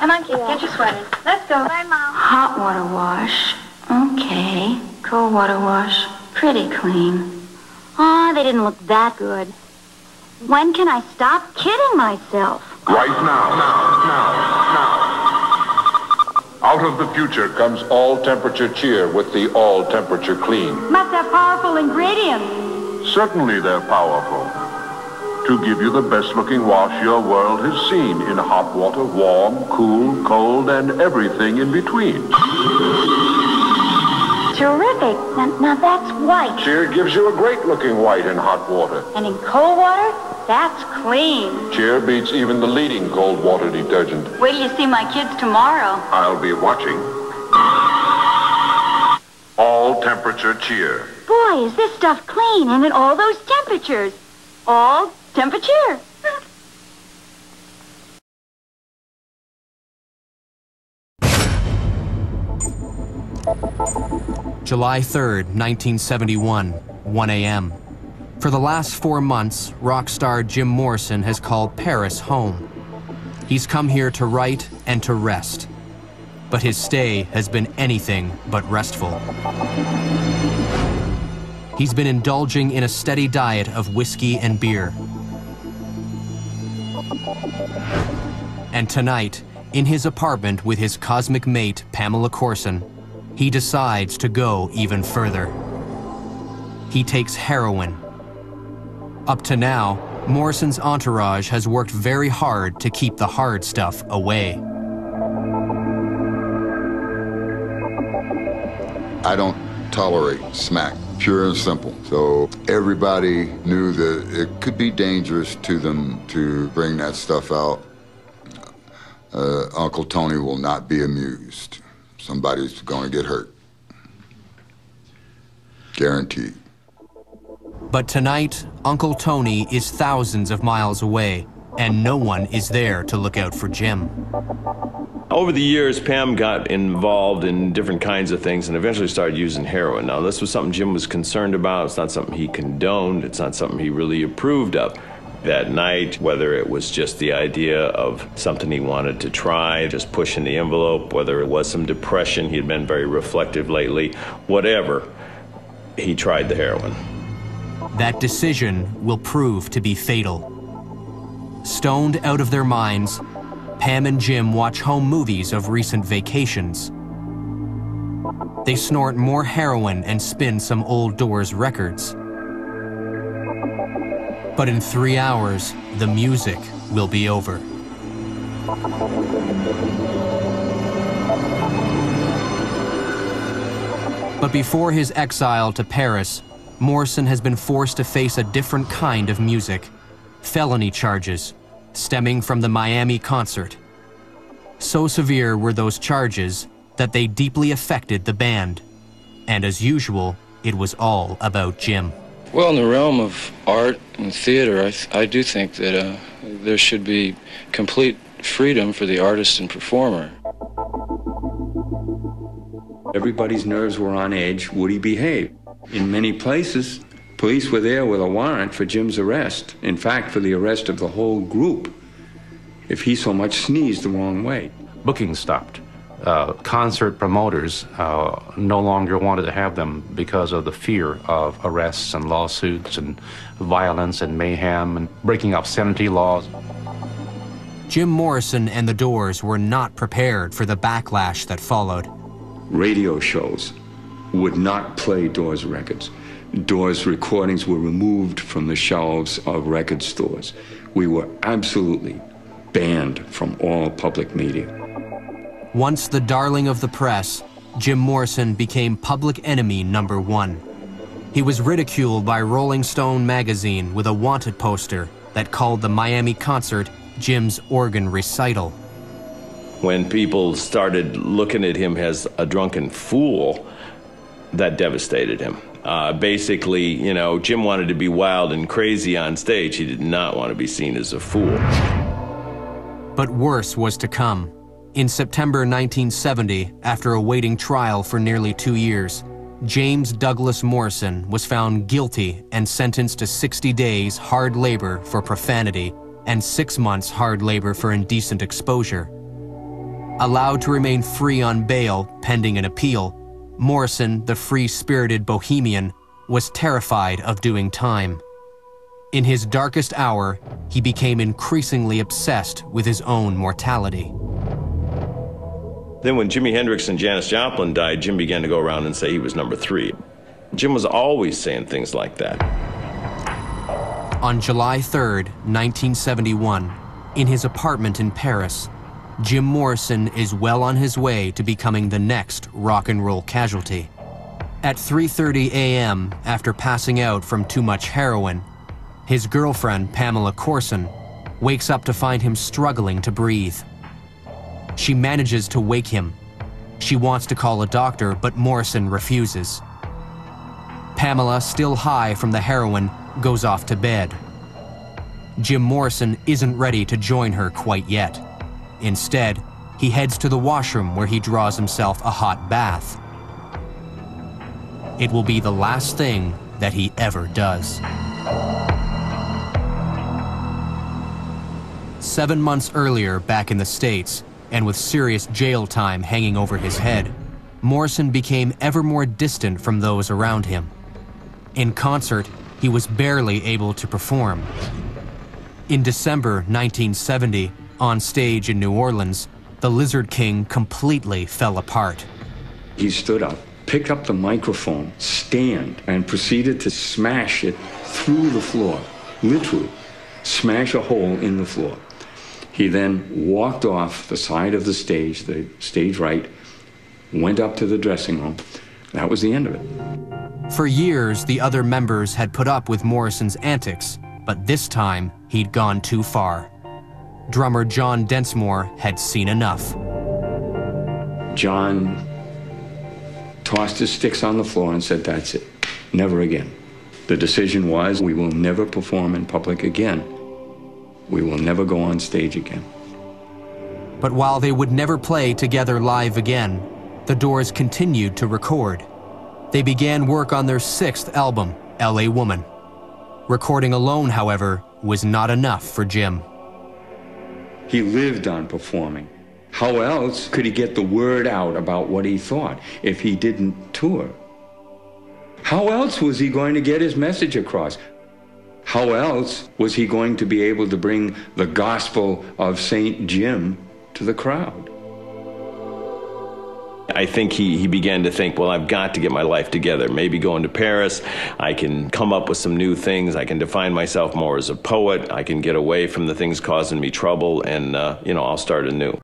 Come on, kids, get your sweaters. Let's go. Bye, Mom. Hot water wash. Okay. Cold water wash. Pretty clean. Aw, they didn't look that good. When can I stop kidding myself? Right now. Out of the future comes all-temperature cheer with the all-temperature clean. Must have powerful ingredients. Certainly they're powerful. To give you the best-looking wash your world has seen in hot water, warm, cool, cold, and everything in between. Terrific. Now that's white. Cheer gives you a great-looking white in hot water. And in cold water, that's clean. Cheer beats even the leading cold water detergent. Wait till you see my kids tomorrow. I'll be watching. All-temperature cheer. Boy, is this stuff clean and at all those temperatures. All temperature. July 3rd, 1971, 1 a.m. For the last 4 months, rock star Jim Morrison has called Paris home. He's come here to write and to rest. But his stay has been anything but restful. He's been indulging in a steady diet of whiskey and beer. And tonight, in his apartment with his cosmic mate, Pamela Courson, he decides to go even further. He takes heroin. Up to now, Morrison's entourage has worked very hard to keep the hard stuff away. I don't tolerate smack, pure and simple. So everybody knew that it could be dangerous to them to bring that stuff out. Uncle Tony will not be amused. Somebody's going to get hurt. Guaranteed. But tonight, Uncle Tony is thousands of miles away, and no one is there to look out for Jim. Over the years, Pam got involved in different kinds of things and eventually started using heroin. Now, this was something Jim was concerned about. It's not something he condoned. It's not something he really approved of. That night, whether it was just the idea of something he wanted to try, just pushing the envelope, whether it was some depression, he had been very reflective lately, whatever, he tried the heroin. That decision will prove to be fatal. Stoned out of their minds, Pam and Jim watch home movies of recent vacations. They snort more heroin and spin some old Doors records. But in 3 hours, the music will be over. But before his exile to Paris, Morrison has been forced to face a different kind of music. Felony charges, stemming from the Miami concert. So severe were those charges that they deeply affected the band. And as usual, it was all about Jim. Well, in the realm of art and theater, I do think that there should be complete freedom for the artist and performer. Everybody's nerves were on edge. Would he behave? In many places, police were there with a warrant for Jim's arrest. In fact, for the arrest of the whole group, if he so much sneezed the wrong way. Booking stopped. Concert promoters no longer wanted to have them because of the fear of arrests and lawsuits and violence and mayhem and breaking obscenity laws. Jim Morrison and the Doors were not prepared for the backlash that followed. Radio shows would not play Doors records. Doors recordings were removed from the shelves of record stores. We were absolutely banned from all public media. Once the darling of the press, Jim Morrison became public enemy #1. He was ridiculed by Rolling Stone magazine with a wanted poster that called the Miami concert Jim's organ recital. When people started looking at him as a drunken fool, that devastated him. Basically, you know, Jim wanted to be wild and crazy on stage. He did not want to be seen as a fool. But worse was to come. In September 1970, after awaiting trial for nearly 2 years, James Douglas Morrison was found guilty and sentenced to 60 days hard labor for profanity and 6 months hard labor for indecent exposure. Allowed to remain free on bail pending an appeal, Morrison, the free-spirited bohemian, was terrified of doing time. In his darkest hour, he became increasingly obsessed with his own mortality. Then when Jimi Hendrix and Janis Joplin died, Jim began to go around and say he was number 3. Jim was always saying things like that. On July 3rd, 1971, in his apartment in Paris, Jim Morrison is well on his way to becoming the next rock and roll casualty. At 3:30 a.m., after passing out from too much heroin, his girlfriend, Pamela Courson, wakes up to find him struggling to breathe. She manages to wake him. She wants to call a doctor, but Morrison refuses. Pamela, still high from the heroin, goes off to bed. Jim Morrison isn't ready to join her quite yet. Instead, he heads to the washroom where he draws himself a hot bath. It will be the last thing that he ever does. 7 months earlier, back in the States, and with serious jail time hanging over his head, Morrison became ever more distant from those around him. In concert, he was barely able to perform. In December 1970, on stage in New Orleans, the Lizard King completely fell apart. He stood up, picked up the microphone stand, and proceeded to smash it through the floor, literally smash a hole in the floor. He then walked off the side of the stage right, went up to the dressing room. That was the end of it. For years, the other members had put up with Morrison's antics, but this time, he'd gone too far. Drummer John Densmore had seen enough. John tossed his sticks on the floor and said, "That's it, never again." The decision was, we will never perform in public again. We will never go on stage again. But while they would never play together live again, the Doors continued to record. They began work on their 6th album, L.A. Woman. Recording alone, however, was not enough for Jim. He lived on performing. How else could he get the word out about what he thought if he didn't tour? How else was he going to get his message across? How else was he going to be able to bring the gospel of St. Jim to the crowd? I think he began to think, well, I've got to get my life together. Maybe going to Paris, I can come up with some new things. I can define myself more as a poet. I can get away from the things causing me trouble, and, I'll start anew.